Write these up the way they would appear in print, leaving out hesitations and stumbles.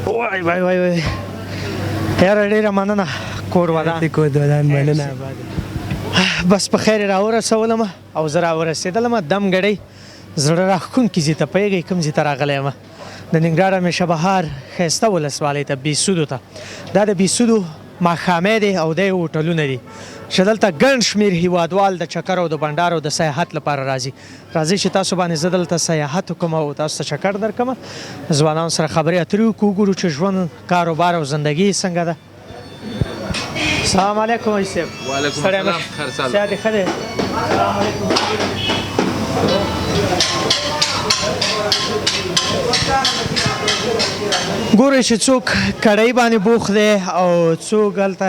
وای وای وای وای یاره ډېره مننه کور ودان کور ودان مننه بس په خیر راورسولم او زه راورسېدلم دم ګړی زړه راښکونکي ځای ته پوهېږئ کوم ځای ته راغلی یم د ننګرهار همیشه بهار ښایسته ولسوالۍ ته بیسودو ته دا د بیسودو ماښامی دی او دی هوټلونه دي چې دلته ګڼ شمېر هیوادوال د چکر او د بنډار او د سیاحت لپاره راځي راځئ چې تاسو باندې زه دلته سیاحت وکړم او تاسو ته چکر درکړم ځوانانو سره خبرې اترې وکړو وګورو چې ژوند کاروبار او زندګي څنګه ده السلام علیکم حاجي صاحب وعلیکم السلام خیر سال صحت ښه دی السلام علیکم ګورئ چې څوک کړۍ باندې بوخت دی او څوک هلته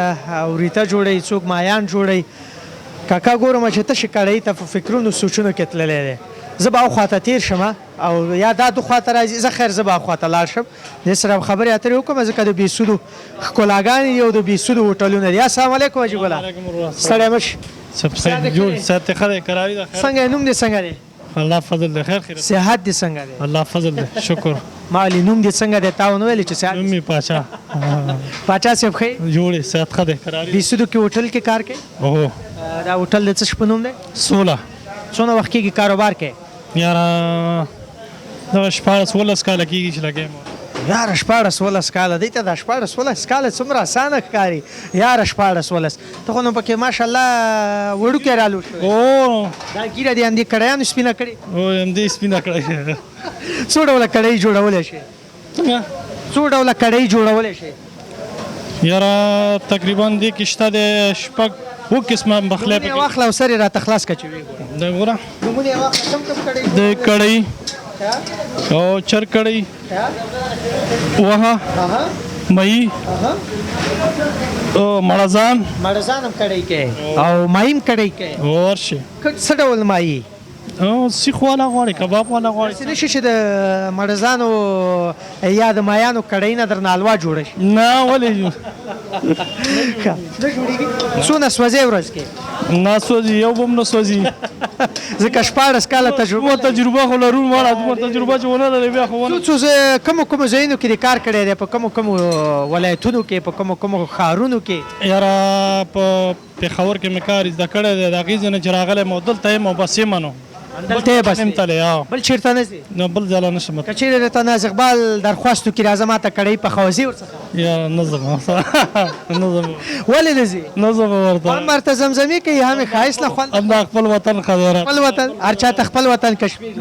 وریته جوړوي څوک مایان جوړوي کاکا ګورم چې تشې کړۍ ته په فکرونو سوچونو کې تللی دی زه به اخواته تېر شم او یا دا دو خواته راځي زه خیر زه به اخواته لاړ شم دې سره خبرې اترې وکړم ځکه د بیسودو ښکلاګانې دي او د بیسودو هوټلونه دي السلام علیکم حاجي ګله ستړی مه شي څنګه یې نوم دې څنګه دی الله فضل دی خیر خیر صحت دې څنګه دی الله فضل دی شکر ما ویلې نوم دې څنګه دی تا ونه ویلې چې صحت نوم مې پاچا پاچا صاحب ښه جوړې صحت ښه دی قرار بیسودو کې هوټل کې کار کوي اوه دا هوټل د څه شي په نوم دی 16 څونه وخت کېږي کاروبار کې یاره دا 14 کاله کېږي چې لګیم یاره 14 کاله دی ته دا 14 کاله څومره اسانه ښکاري یاره 14 ته خو نو پکې ماشاءالله وړوکی رالو شوی او دا ګیره دې همدې کړیانو سپینه کړې او همدې سپینه کړی څو ډوله کړۍ جوړولی شي څنګه څو ډوله کړۍ جوړولی شي یاره تقریبا دې کې شته د شپږ اوه قسمه پخلی نومونه یې واخله او سر یې راته خلاص کړه چې ویې ګورم دا ګوره نومونه یې واخله کوم کوم کړۍ د کړۍ او چر کړۍ وها مئی او مړزان مړزان هم کړۍ کوي او مایم کړۍ کوي ورشي څه ډول مایي او سیخ والا غواړي کباب والا غواړي داسې نشي چې د مړزانو یا د مایانو کړۍ نه درنه حلوا جوړه شي نه ولې ښه نه جوړېږي څونه سوځې ورځ کې نه سوځي یو به هم نه سوځي ځکه 14 کاله تجربه خو لرو مړه دومره تجربه چې ونه لرې بیا خو ونه څو کومو ځایونو کې د کار کړی دی په کومو ولایتونو کې په کومو ښارونو کې یاره په پېښور کې مې کار زده کړی دی د هغې ځای نه چې راغلی م او دلته یم او بس یم نو دلته یې بس تللی بل چېرته نه ځې نه بل ځای لا نه شم که چېرې درته ناز اقبال درخواست وکړي راځه ما ته کړۍ پخوځي ورڅخه یا نه ځم نه ځم ولې نه ځې نه ځم ورته هم ورته زمزمې کوي هم یې ښایست نه خوند همدا خپل وطن خبره خپل وطن هر چا ته خپل وطن کشمیر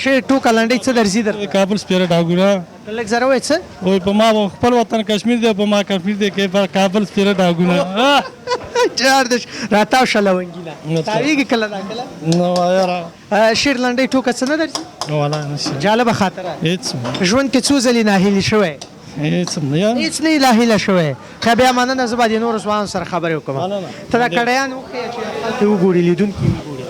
شی ټوکه لنډۍ څه درځي درته کابل سپیره ډاګونه لږ زره وایي څه وایي په ما خپل وطن کشمیر دی په ما کشمیر دی کې په کابل سپیره ډاګونه چار د راتاو شه لونګینه تاویږي کله دا کله نو یاره شعر لنډۍ ټوکه څه نه درځي والله نشي جالبه خاطره هېڅ ژوند کې څو ځلې ناهیلي شوی هېڅ نه یاره هېڅ نه یې ناهیله شوی ښه بیا مننه زه به د نورو ځوانانو سره خبرې وکړم ته دا کړیان وښیه چې خلک یې وګوري لیدونکي یې وګوري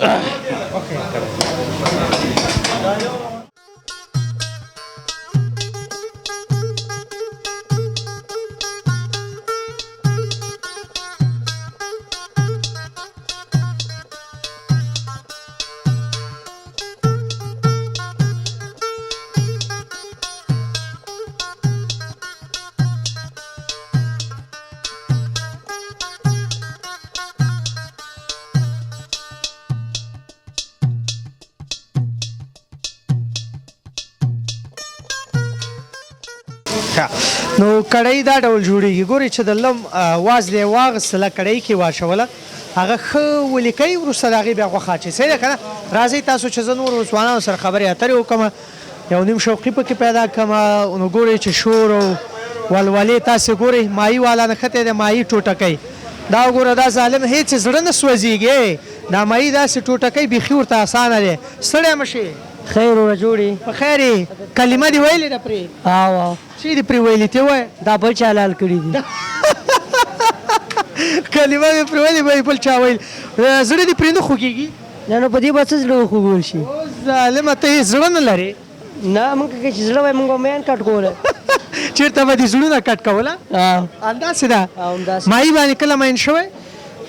نو کړۍ دا ډول جوړېږي ګورئ چې د لم وازلې واغېستله کړۍ کې واچوله هغه ښه ولیکئ وروسته د هغې بیا غوښه اچوئ صحیح ده که نه راځئ تاسو چې زه نورو ځوانانو سره خبرې اترې وکړم یو نیم شوقي پکې پیدا کړم نو ګورئ چې شور او ولولې تاسې ګورئ ماهي والا نښتی دی ماهي ټوټکۍ دا وګوره دا ظالم هېڅ زړه نه سوځېږي دا ماهي داسې ټوټکۍ بیخي ورته اسانه دی ستړی مه شي خیر ور جوړي په خیر کلمه دی ویلې ده پرې او چې دی پرې ویلې ته وایه دا بل چا حلال کړي دي کلمه مې پرې ویلې به بل چا ویل زړه دې پرې نه خوږېږي نه نو په دې به څه زړه وخوږول شي ظالمه ته یې زړه نه لرې نه موږ که چې زړه وای موږ به میان کټ کوله چېرته به دې زړونه کټ کوله همداسې ده ماهي باندې کله مین شوی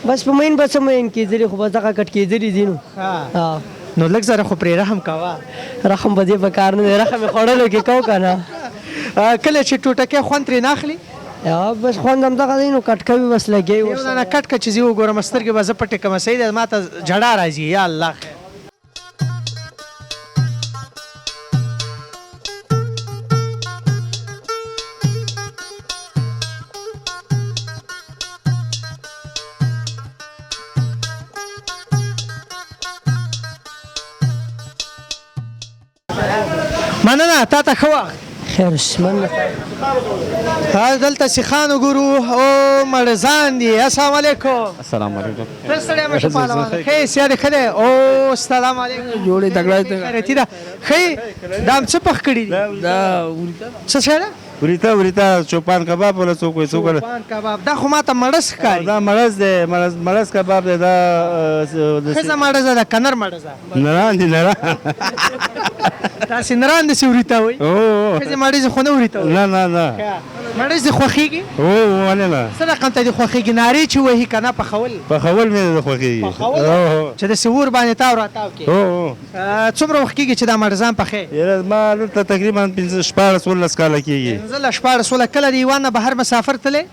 بس په مین به څه مین کېدلي خو بس دغه کټ کېدلي دي نو نو لږ زره خو پرې رحم کوه رحم په دې په کار نه دی رحم یې خوړلو کې کو که نه کله چې ټوټکې خوند ترې نه اخلي یا بس خوند همدغه دی نو کټ کوي بس لګي یو دانه کټ که چې زه وګورم سترګې به زه پټې کړم صحیح ده ما ته جړا راځي یا الله خیر مننه تا ته ښه وخت خیر شمن دلته سیخان وګورو او مړزان دي السلام علیکم السلام علیکم ته ستړی مه شه پهلوان ښه سیاد ښه دی او السلام علیکم جوړې تګړه ته خیرتي ده ښه دا هم څه پخ کړي دي دا څه شی ده وریتا چوپان کباب ولا څوک وي څوک چوپان کباب دا خو ماته مړز ښکاري دا مرز دی مرز کباب دی دا ښځه مړزه ده کنر مړزه نران دي نران تاسې نران داسې وریته وایي او ښځې مړزې خو نه وریته وایي نه نه نه مړز دې خوښېږي او ولې نه څه رقم ته دې خوښېږي نارې چې وهي که نه پخول پخول مې د خوښېږي چې داسې اور باندې تاو راتاو کې او څومره وخت کېږي چې دا مړزان پخې یاره ما دلته تقریبا 14 کاله کېږي پنځه له شپاړس وله کله د ایوان نه بهر مسافر تللی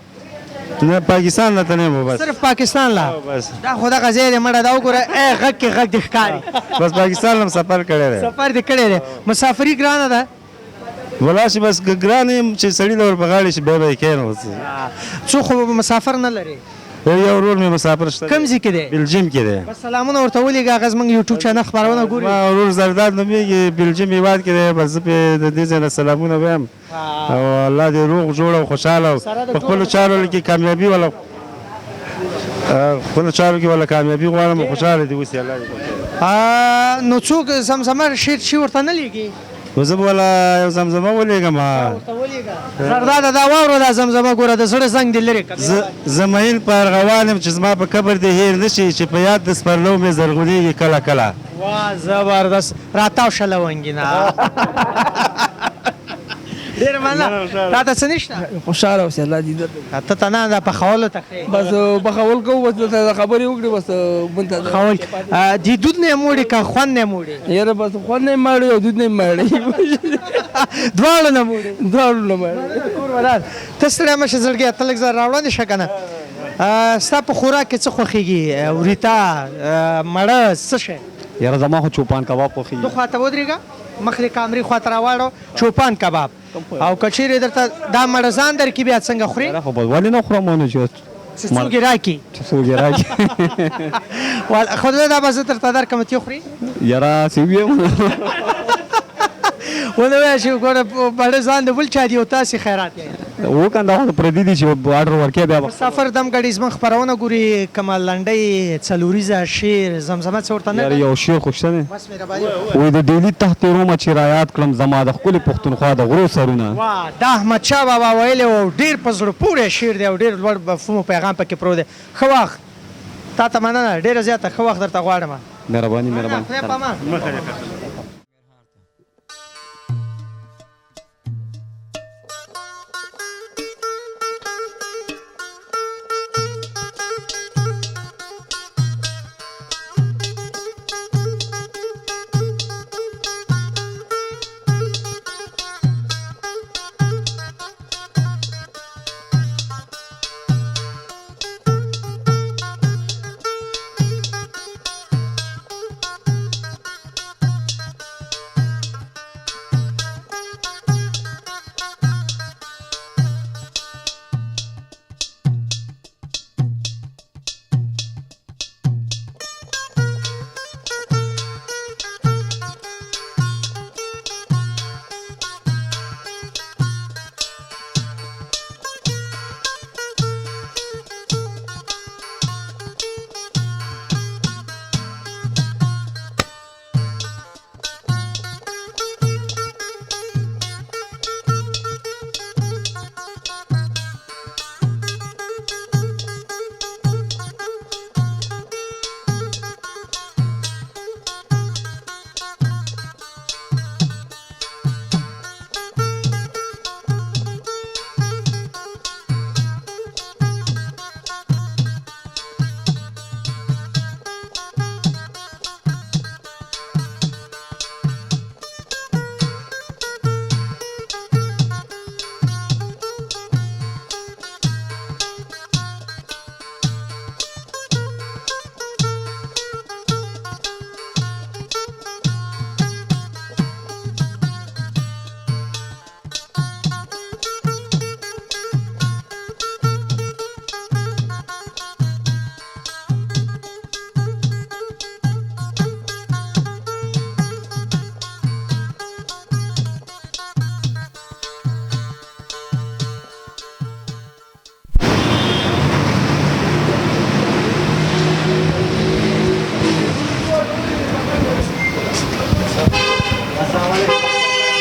نه پاکستان نه تللی مو بس صرف پاکستان لا بس دا خو دغه ځای دی مړه دا وګوره ای غږ کې غږ دې ښکاري بس پاکستان هم سفر کړی دی سفر دې کړی دی مسافري ګرانه ده ولا چې بس ګران یم چې سړي له ور په غاړې شي بیا به یې کښېنوم څوک خو مسافر نه لري یو ورور مې مسافر شته کوم ځای کې دی بلجیم کې دی بس سلامونه ورته ولېږه هغه زموږ یوټیوب چینل خپرونه ګوري ما ورور زرداد نومېږي بلجیم هېواد کې دی بس زه پې د دې ځای نه سلامونه وایم او الله دې روغ جوړ او خوشحاله او په خپلو چارو کې کامیابي ولا خپلو چارو کې ولا کامیابي غواړم او خوشحاله دې اوسي الله دې نو څوک زمزمه شی ورته نه لېږي نو زه به ولا یو زمزمه ولېږم ورته ولېږه زرداده دا واوره دا زمزمه ګوره د زړه زنګ دې لرې کړه زه مین په ارغوان یم چې زما په قبر دې هېر نه شي چې په یاد د سپرلو مې زرغونېږي کله کله واه زبردست راتاو شه لونګینه ډېره مننه تا ته څه نشته خوشاله اوسې الله دې درته ته ته نه دا پخولو ته ښې بس بخول کوو بس دلته خبرې وکړې بس بلته پخول دې دود نه موړي که خوند نه موړي یاره بس خوند نه ماړی او دود نه ماړی دواړه نه موړي دواړو نه ماړی کور ولاد ته ستړی مه شه زړګیه ته لږ زر راوړاندې شه که نه ستا په خوراک کې څه خوښېږي وریتا مړه څه شی یاره زما خو چوپان کباب خوښېږي تو خواته ودرېږه مخ دې کامرې خواته راواړو چوپان کباب او که چیرې درته دا مړزان درکړي بیا څنګه خورې یاره خو بس ولې نه خورم نو چې چې څوک یې راکړي چې څوک یې راکړي خدای دا به زه درته درکړم ته خورې یاره سوي یم ونه وایه چې ګوره مړزان د بل چا دي او تاسې خیرات یې وکنه دا خو پردي دي چې آرډر ورکوي بیا به مسافر دم ګډي زموږ خپرونه ګوري کمه لنډۍ څلوریزه شعر زمزمه څه ورته نه یاره یو شعر خو شته دی بس مهرباني وایي د ډیلي تحت رومه چې رایاد کړم زما د ښکلې پښتونخوا د غرو سرونه واه دا احمدشاه بابا ویلی و ډېر په زړه پورې شعر دی او ډېر لوړ مفهوم او پیغام پکې پروت دی ښه وخت تا ته مننه ډېره زیاته ښه وخت درته غواړم مهرباني مهرباني خدای په امان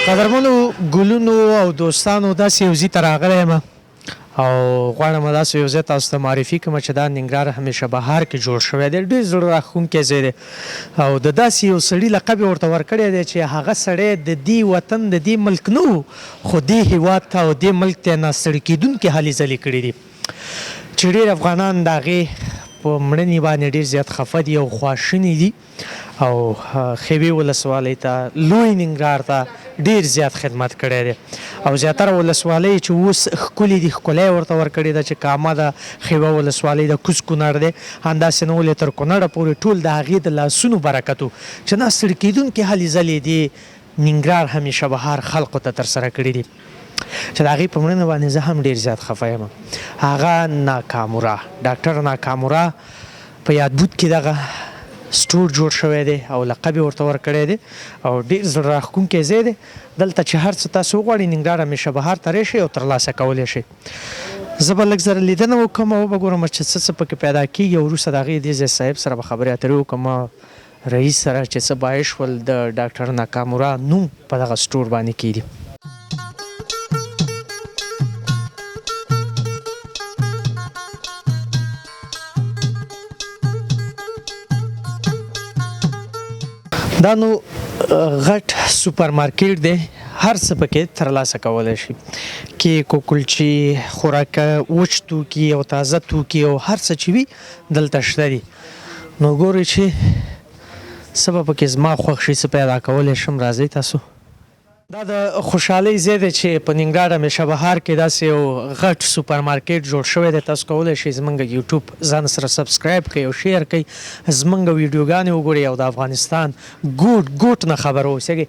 قدرمنو ګلونو او دوستانو داسې یو ځای ته راغلی یم او غواړم داسې یو ځای تاسو ته معرفي کړم چې دا ننګرهار همیشه بهار کې جوړ شوی دی. ډېر زړه راښکونکی ځای دی او د داسې یو سړي لقب یې ورته ورکړی دی چې هغه سړی د دې وطن د دې ملک نه و خو دې هېواد ته او دې ملک ته یې ناستړي کېدونکې هلې ځلې کړي دي چې ډېر افغانان د هغې په مړنې باندې ډېر زیات خفه دي او خواشیني دي او خیبې ولسوالۍ ته لوی ننګرهار ته ډېر زیات خدمت کړی دی او زیاتره ولسوالۍ چې اوس ښکلې دي ښکلا یې ورته ورکړې ده چې کامه ده خیبه ولسوالۍ د کوز کونړ دی همداسې نه ولې تر کونړه پورې ټول د هغې د لاسونو برکت و چې نه ستړي کېدونکې هلې ځلې دي ننګرهار همیشه بهار خلقو ته ترسره کړي دي چې د هغې په مړنه باندې زه هم ډېر زیات خفه یم. هغه ناکامورا ډاکټر ناکامورا په یادبود کې دغه سټور جوړ شوی دی او لقب یې ورته ورکړی دی او ډېر زړه راښکونکی ځای دی. دلته چې هر څه تاسو وغواړئ ننګرهار همیشه بهار ته راشئ او ترلاسه کولی شئ. زه به لږ زره لیدنه وکړم او وګورم چې څه پکې پیدا کېږي او وروسته د هغې دې ځای صاحب سره به خبرې اترې وکړم رئیس سره چې څه باعث شول د ډاکټر ناکامورا نوم په دغه سټور باندې کېږي. دا نو غټ سوپر مارکیټ دی هر څه پکې ترلاسه کولی شي کیک او کلچې خوراک وچ توکي او تازه توکي او هر څه چې وي دلته شته دي. نو ګورئ چې څه به پکې زما خوښ شي څه پیدا کولی شم. راځئ تاسو. دا د خوشحالۍ ځای دی چې په ننګرهار همیشه بهار کې داسې یو غټ سوپر مارکیټ جوړ شوی دی. تاسو کولی شئ زموږ یوټیوب ځان سره سبسکرایب کړئ او شیر کړئ زموږ ویډیوګانې وګورئ او د افغانستان ګوټ ګوټ نه خبر اوسئ.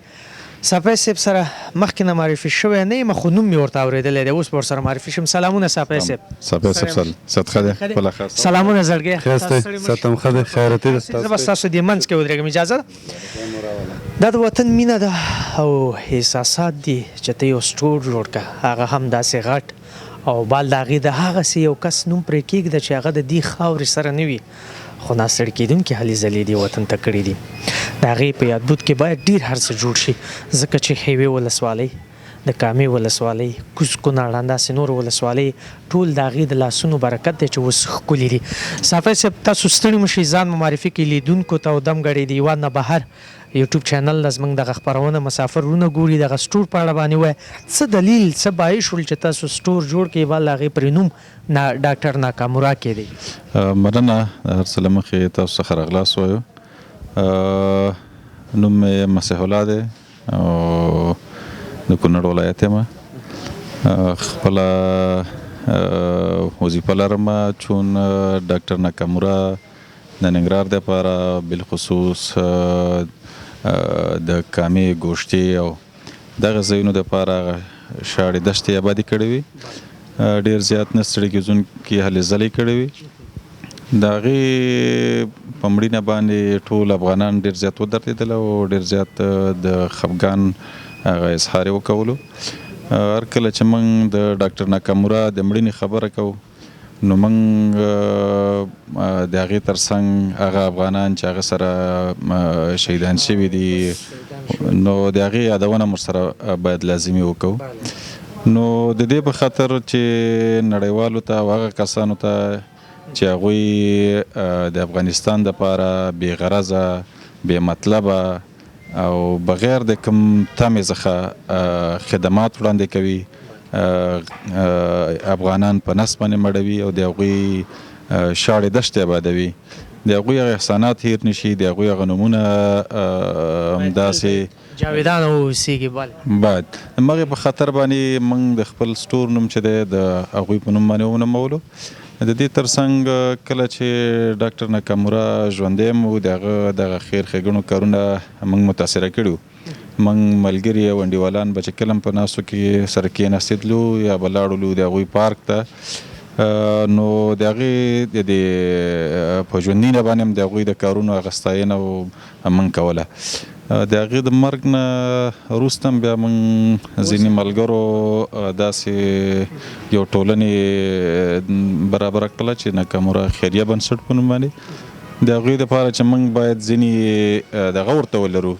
صافی صاحب سره مخکې نه معرفي شوی نه یم خو نوم مې ورته اورېدلی دی اوس به ورسره معرفي شم. سلامونه صافی صاحب. صافی صاحب صحت ښه دی خپله ښه سلامونه زړګی ښه صحت هم ښه دی خیرتي ده زه به ستاسو دې منځ کې ودرېږم اجازه ده. دا د وطن مینه ده او احساسات دي چې ته یو سټور جوړ کړه هغه هم داسې غټ او بال د هغې د هغسې یو کس نوم پرې کېږده چې هغه د دې خاورې سره نه وي خو ناستړي کېدونکې هلې ځلې دې وطن ته کړي دي. د هغې په یادبود کې باید ډېر هر څه جوړ شي ځکه چې خیوې ولسوالۍ د کامې ولسوالۍ کوز کونړ همداسې نور ولسوالۍ ټول د هغې د لاسونو برکت دی چې اوس ښکلي دي. صافی صاحب تاسو ستړي مه شئ ځان مو معرفي کړئ لیدونکو ته او دم ګړی د هېواد نه بهر یوټیوب چینل له زموږ دغه خپرونه مسافر ورونه ګوري دغه سټور په اړه باندې وایي څه دلیل څه باعث شول چې تاسو سټور جوړ کړئ بل د هغې پرې نوم ډاکټر ناکامورا کېدی. مننه هر څه له مخې تاسو څخه راغلاست وایو. نوم مې مسیح الله دی او د کونړ ولایت یم. خپله وظیفه لرم چون ډاکټر ناکامورا د ننګرهار دپاره بالخصوص د کامې ګوشتې او دغه ځایونو دپاره شاړې دښتې آبادي کړې وي ډېر زیات نه ستړي کېدونکي هلې ځلې کړې وي. د هغې په مړینه باندې ټول افغانان ډېر زیات ودرېدل او ډېر زیات د خفګان هغه اظهار یې وکولو. هر کله چې موږ د ډاکټر ناکامورا د مړینې خبره کوو نو موږ د هغې تر څنګ هغه افغانان چې هغه سره شهیدان شوي دي نو د هغې یادونه ورسره باید لازمي وکړو. نو د دې په خاطر چې نړیوالو ته او هغه کسانو ته چې هغوی د افغانستان دپاره بې غرضه بې مطلبه او بغیر د کوم تمې څخه خدمات وړاندې کوي افغانان په نس باندې مړوي او د هغوی شاړې دښتې آبادوي د هغوی هغه احسانات هیر نشي د هغوی هغه نومونه همداسې جاویدانه واوسیږي باید همغې په خاطر باندې موږ د خپل سټور نوم چې دی د هغوی په نوم باندې ونومولو. د دې تر څنګ کله چې ډاکټر ناکامورا ژوندی و د هغه دغه خیر ښېګڼو کارونه موږ متاثره کړي وو. موږ ملګري او انډیوالان به چې کله هم په ناستو کې سره کېناستېدلو یا به لاړلو د هغوی پارک ته نو د هغې د په ژوندینه باندې هم د هغوی د کارونو هغه ستاینه موږ کوله. د هغې د مرګ نه وروسته هم بیا موږ ځینې ملګرو داسې یو ټولنې برابره کړله چې ناکامورا خیریه بنسټ په نوم باندې د هغوی دپاره چې موږ باید ځینې دغه ورته ولرو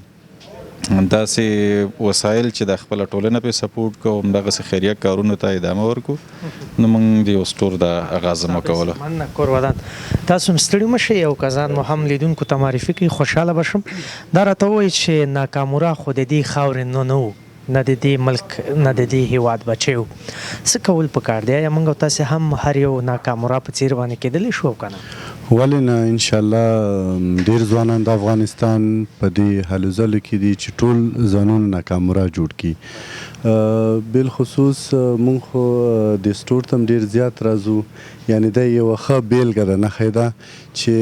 داسې وسایل چې د خپله ټولنه پې سپورټ کوو همدغسې خیریه کارونو ته ادامه ورکړو نو موږ د یو سټور د آغاز کوله. مننه کور ودان. تاسو هم ستړي مه شئ او که ځان مو هم لیدونکو ته معرفي کړئ خوشحاله به شم. دا راته ووایي چې ناکامورا خو د دې خاورې نه و نه د دې ملک نه د دې هیواد بچی و. څه کول پکار دی؟ آیا موږ او تاسې هم هر یو ناکامورا په څیر باندې کېدلی شو او که نه؟ ولې نه انشاءالله ډېر ځوانان د افغانستان په دې هلو ځلو کې دي چې ټول ځانونه ناکامورا جوړ کړي. بالخصوص مونږ خو د سټور ته هم ډېر زیات راځو، یعنې دا یوه ښه بیلګه ده، نښه ده چې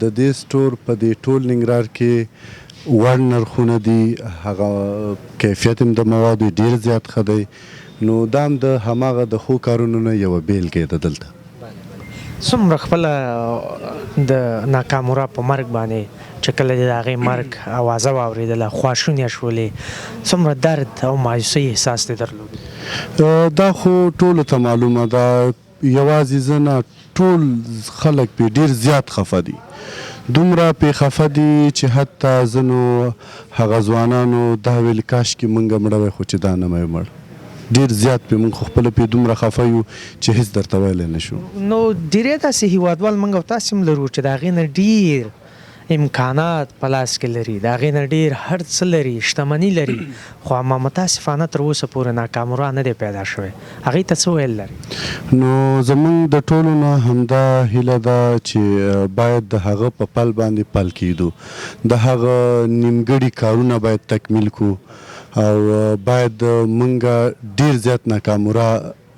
د دې سټور په دې ټول ننګرهار کې وړ نرخونه دي، هغه کیفیت هم د موادو ډېر زیات ښه دی. نو دا هم د هماغه د ښو کارونو نه یوه بیلګې ده دلته. څومره خپله د ناکامورا په مرګ باندې چې کله د هغې مرګ اوازه واورېدله خواشونیه شولې، څومره درد او مایوسۍ احساس دې درلود؟ دا خو ټولو ته معلومه ده، یوازې زه نه ټول خلک پې ډېر زیات خفه دي، دومره پې خفه دي چې حتی ځینو هغه ځوانانو دا ویل کاشکې موږ مړه وی خو چې دا نه مې مړ. ډېر زیات پې موږ خو خپله پې دومره خفه یو چې هېڅ درته ویلی نه شو. نو ډېری داسې هیوادوال موږ او تاسې هم لرو چې د هغې نه ډېر امکانات په لاس کې لري، د هغې نه ډېر هر څه لري، شتمني لري، خو اما متاسفانه تر اوسه پورې ناکامورا نه دی پیدا شوی. هغې ته څه ویل لري؟ نو زموږ د ټولو نه همدا هیله ده چې باید د هغه په پل باندې پل کېږدو، د هغه نیمګړي کارونه باید تکمیل کړو او باید موږ ډېر زیات ناکامورا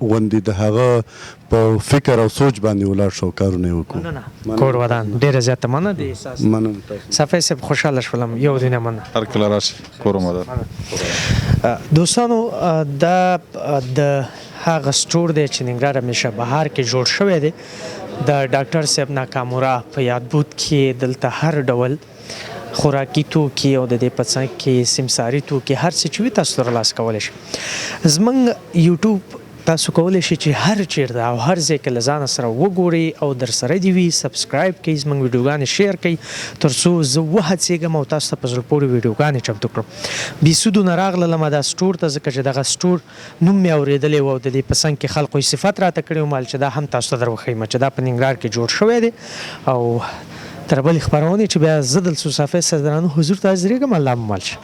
غوندې د هغه په فکر او سوچ باندې ولاړ شو، کارونه یې وکړو. مننه کور ودان. ډېره زیاته مننه د احساس. مننه تاسو. صفی صاحب خوشحاله شولم. یو دینه مننه. هر کله راشي کور مدد. دوستانو دا د هغه سټور دی چې ننګرهار همیشه بهار کې جوړ شوی دی د ډاکټر صاحب ناکامورا په یادبود کې. دلته هر ډول خوراکي توکي او د دې په څنګ کې سمساري توکي هر څه چې وي تاسو ترلاسه کولی شئ. زموږ یوټیوب تاسو کولی شئ چې هر چیرته او هر ځای کې له ځانه سره وګورئ او در سره دې وي. سبسکرایب کړئ، زموږ ویډیوګانې شیر کړئ تر څو زه وهڅېږم او تاسو ته په زړه پورې ویډیوګانې چمتو کړم. بېسودو نه راغللم دا سټور ته ځکه چې دغه سټور نوم مې اورېدلی و او د دې په څنګ کې خلقو یې صفت راته کړی و مال چې دا هم تاسو ته در وښیم چې دا په ننګرهار کې جوړ شوی دی. او تر بلې خپرونې چې بیا زه دلته صافی سره درانه حضور ته حاضرېږم. الله مو مال شه.